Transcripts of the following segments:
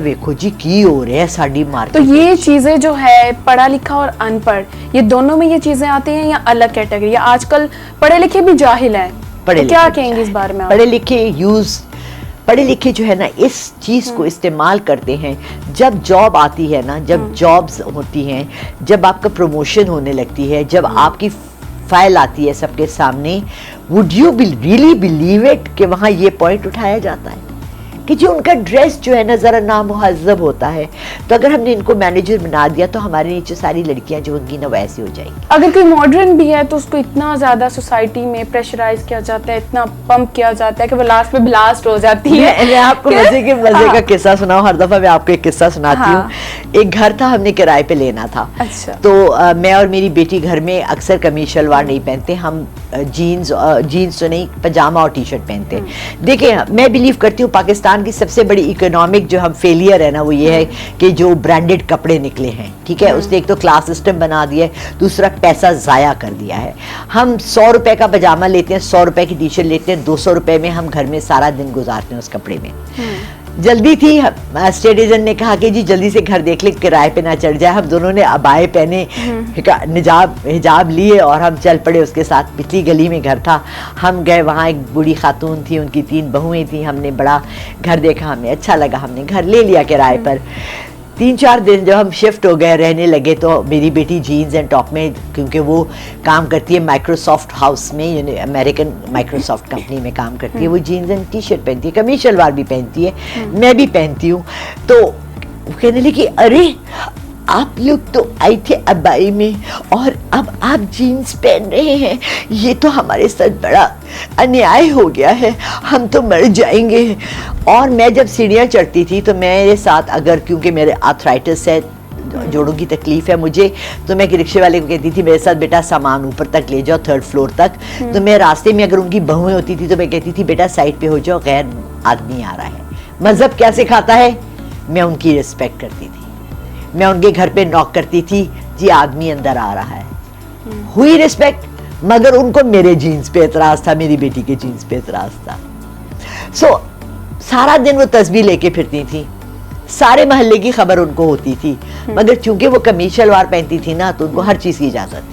ویکھو جی کی ہو رہا ہے ساڈی مارکیٹ. تو یہ چیزیں جو ہے پڑھا لکھا اور ان پڑھ یہ دونوں میں یہ چیزیں آتی ہیں یا الگ کیٹیگری؟ آج کل پڑھے لکھے بھی جاہل ہیں, کیا کہیں گے اس بارے میں؟ پڑھے لکھے جو ہے نا اس چیز کو استعمال کرتے ہیں. جب جاب آتی ہے نا, جب جابز ہوتی ہیں, جب آپ کا پروموشن ہونے لگتی ہے, جب آپ کی فائل آتی ہے سب کے سامنے, would you really believe it کہ وہاں یہ پوائنٹ اٹھایا جاتا ہے کہ جو ان کا ڈریس جو ہے نا ذرا نامہذب ہوتا ہے, تو اگر ہم نے ان کو مینیجر بنا دیا تو ہمارے نیچے ساری لڑکیاں جو ہوں گی نا ویسے ہو جائیں گی. اگر کوئی ماڈرن بھی ہے تو اس کو اتنا زیادہ سوسائٹی میں پریشرائز کیا جاتا ہے, اتنا پمپ کیا جاتا ہے کہ وہ لاسٹ میں بلاسٹ ہو جاتی ہے. میں آپ کو مزے کا قصہ سناؤں, ہر دفعہ میں آپ کو ایک قصہ سناتی ہوں. ایک گھر تھا, ہم نے کرائے پہ لینا تھا, تو میں اور میری بیٹی گھر میں اکثر قمیض شلوار نہیں پہنتے, ہم جینز تو نہیں, پجامہ اور ٹی شرٹ پہنتے ہیں. دیکھیں میں بلیو کرتی ہوں پاکستان کی سب سے بڑی اکنامک جو ہم فیلئر ہے نا وہ یہ ہے کہ جو برانڈڈ کپڑے نکلے ہیں, ٹھیک ہے, اس نے ایک تو کلاس سسٹم بنا دیا ہے, دوسرا پیسہ ضائع کر دیا ہے. ہم 100 روپے کا پجامہ لیتے ہیں, 100 روپے کی ٹی شرٹ لیتے ہیں, 200 روپے میں ہم گھر میں سارا دن گزارتے ہیں اس کپڑے میں. جلدی تھی, اسٹیٹ ایجنٹ نے کہا کہ جی جلدی سے گھر دیکھ لیں کرائے پہ نہ چڑھ جائے. ہم دونوں نے عبائے پہنے, حجاب لیے اور ہم چل پڑے اس کے ساتھ. پچھلی گلی میں گھر تھا, ہم گئے, وہاں ایک بوڑھی خاتون تھی, ان کی 3 بہویں تھیں. ہم نے بڑا گھر دیکھا, ہمیں اچھا لگا, ہم نے گھر لے لیا کرائے پر. 3-4 دن جب ہم شفٹ ہو گئے رہنے لگے تو میری بیٹی جینز اینڈ ٹاپ میں, کیونکہ وہ کام کرتی ہے مائکروسافٹ ہاؤس میں, یعنی امریکن مائکروسافٹ کمپنی میں کام کرتی ہے, وہ جینز اینڈ ٹی شرٹ پہنتی ہے, قمیض شلوار بھی پہنتی ہے, میں بھی پہنتی ہوں. تو کہنے لگی ارے آپ لوگ تو آئے تھے ابائی میں اور اب آپ جینز پہن رہے ہیں, یہ تو ہمارے ساتھ بڑا انیائے ہو گیا ہے, ہم تو مر جائیں گے. اور میں جب سیڑھیاں چڑھتی تھی تو میرے ساتھ, اگر کیونکہ میرے آرتھرائٹس ہے, جوڑوں کی تکلیف ہے مجھے, تو میں رکشے والے کو کہتی تھی میرے ساتھ بیٹا سامان اوپر تک لے جاؤ, 3rd فلور تک. تو میں راستے میں اگر ان کی بہویں ہوتی تھی تو میں کہتی تھی بیٹا سائڈ پہ ہو جاؤ, غیر آدمی آ رہا ہے. مذہب کیا سکھاتا ہے, میں ان کی رسپیکٹ کرتی تھی, میں ان کے گھر پہ ناک کرتی تھی, جی آدمی اندر آ رہا ہے, ہوئی رسپیکٹ. مگر ان کو میرے جینز پہ اعتراض تھا, میری بیٹی کے جینز پہ اعتراض تھا. سارا دن وہ تسبیح لے کے پھرتی تھی, سارے محلے کی خبر ان کو ہوتی تھی, مگر چونکہ وہ قمیض شلوار پہنتی تھی نا تو ان کو ہر چیز کی اجازت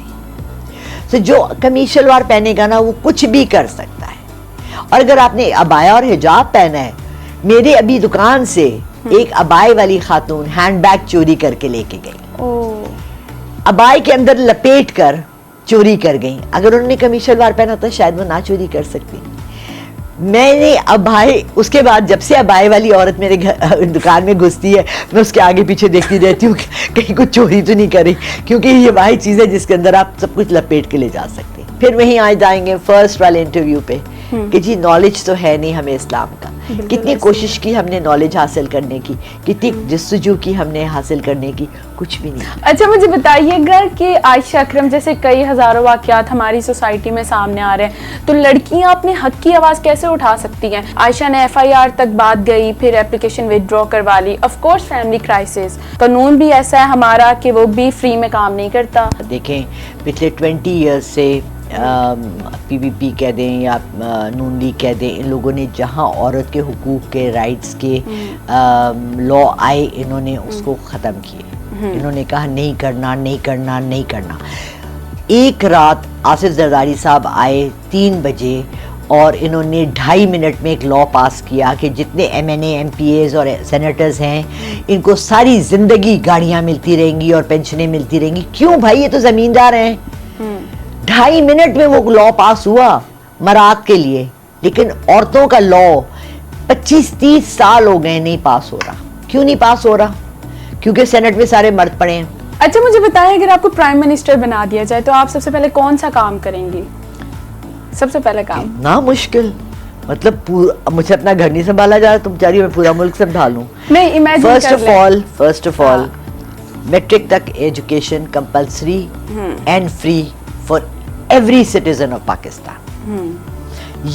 تھی. جو قمیض شلوار پہنے گا نا وہ کچھ بھی کر سکتا ہے. اور اگر آپ نے عبایا اور حجاب پہنا ہے, میرے ابھی دکان سے ایک عبائے والی خاتون ہینڈ بیگ چوری کر کے لے کے گئی, عبائے کے اندر لپیٹ کر چوری کر گئی. اگر انہوں نے قمیض شلوار پہنا تو شاید وہ نہ چوری کر سکتی. میں نے عبائے, اس کے بعد جب سے عبائے والی عورت میرے دکان میں گھستی ہے, میں اس کے آگے پیچھے دیکھتی رہتی ہوں کہ کہیں کچھ چوری تو نہیں کری, کیونکہ یہ وہی چیز ہے جس کے اندر آپ سب کچھ لپیٹ کے لے جا سکتے ہیں. پھر وہیں آ جائیں گے فرسٹ والے انٹرویو پہ کہ جی نالج تو ہے نہیں ہمیں اسلام کا, کتنی کوشش کی ہم نے نالج حاصل کرنے کی, کتنی جستجو کی ہم نے حاصل کرنے کی, کچھ بھی نہیں. اچھا مجھے بتائیے گا کہ عائشہ اکرم جیسے کئی ہزاروں واقعات ہماری سوسائٹی میں سامنے آ رہے ہیں, تو لڑکیاں اپنے حق کی آواز کیسے اٹھا سکتی ہیں؟ عائشہ نے FIR تک بات گئی, پھر اپلیکیشن وڈرا کروا لی. آف کورس فیملی کرائسس, قانون بھی ایسا ہے ہمارا کہ وہ بھی فری میں کام نہیں کرتا. دیکھیں پچھلے 20 ایئرز سے PPP کہہ دیں یا نون لیگ کہہ دیں, ان لوگوں نے جہاں عورت کے حقوق کے رائٹس کے لا آئے, انہوں نے اس کو ختم کیے. انہوں نے کہا نہیں کرنا, نہیں کرنا, نہیں کرنا. ایک رات آصف زرداری صاحب آئے 3 بجے اور انہوں نے 2.5 منٹ میں ایک لا پاس کیا کہ جتنے MNA MPAs اور سینیٹرز ہیں ان کو ساری زندگی گاڑیاں ملتی رہیں گی اور پینشنیں ملتی رہیں گی. کیوں بھائی, یہ تو زمیندار ہیں. 2.5 منٹ میں وہ لا پاس ہوا مراد کے لیے, لیکن عورتوں کا لا 25-30 سال ہو گئے نہیں پاس ہو رہا. کیوں نہیں پاس ہو رہا؟ کیونکہ سینٹ میں سارے مرد پڑے ہیں. اچھا مجھے بتائیں, اگر آپ کو پرائم منسٹر بنا دیا جائے تو آپ سب سے پہلے کون سا کام کریں گی؟ سب سے پہلے کام نا مشکل, مطلب مجھے اپنا گھر نہیں سنبھالا جا رہا, تم چاہ رہی ہو میں پورا ملک سنبھالوں؟ نہیں, imagine first of all matric تک education compulsory and free for every citizen of Pakistan.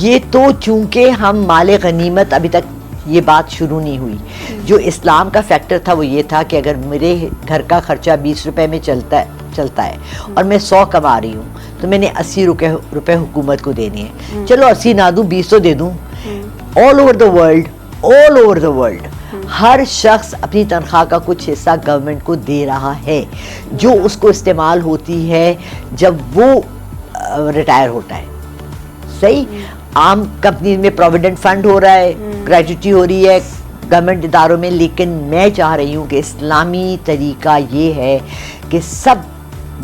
یہ تو چونکہ ہم مال غنیمت ابھی تک یہ بات شروع نہیں ہوئی. جو اسلام کا فیکٹر تھا وہ یہ تھا کہ اگر میرے گھر کا خرچہ 20 روپے میں چلتا ہے اور میں 100 کما رہی ہوں تو میں نے 80 روپے حکومت کو دینے ہیں. چلو 80 نہ دوں, 20 تو دے دوں. آل اوور دا ورلڈ ہر شخص اپنی تنخواہ کا کچھ حصہ گورنمنٹ کو دے رہا ہے جو اس کو استعمال ہوتی ہے جب وہ ریٹائر ہوتا ہے. صحیح. عام کمپنیز میں پروویڈنٹ فنڈ ہو رہا ہے, گریجوٹی ہو رہی ہے گورنمنٹ اداروں میں, لیکن میں چاہ رہی ہوں کہ اسلامی طریقہ یہ ہے کہ سب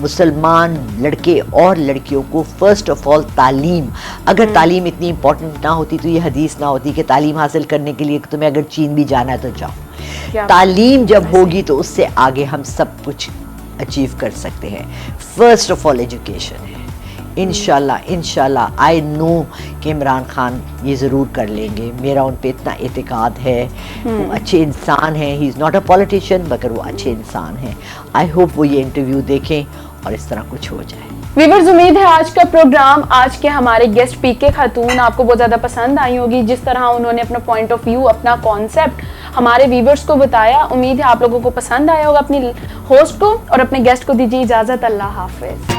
مسلمان لڑکے اور لڑکیوں کو فرسٹ آف آل تعلیم, اگر تعلیم اتنی امپورٹنٹ نہ ہوتی تو یہ حدیث نہ ہوتی کہ تعلیم حاصل کرنے کے لیے تمہیں اگر چین بھی جانا ہے تو جاؤ. تعلیم جب ہوگی تو اس سے آگے ہم سب کچھ اچیو کر سکتے ہیں. فرسٹ آف آل ایجوکیشن ہے. انشاءاللہ آئی نو کہ عمران خان یہ ضرور کر لیں گے, میرا ان پہ اتنا اعتقاد ہے. وہ اچھے انسان ہیں, ہی از ناٹ اے پولیٹیشین مگر وہ اچھے انسان ہیں. آئی ہوپ وہ یہ انٹرویو دیکھیں اور اس طرح کچھ ہو جائے. ویورز, امید ہے آج کا پروگرام, آج کے ہمارے گیسٹ پی کے خاتون آپ کو بہت زیادہ پسند آئی ہوگی, جس طرح انہوں نے اپنا پوائنٹ آف ویو, اپنا کانسیپٹ ہمارے ویورز کو بتایا. امید ہے آپ لوگوں کو پسند آیا ہوگا. اپنی ہوسٹ کو اور اپنے گیسٹ کو دیجیے اجازت. اللہ حافظ.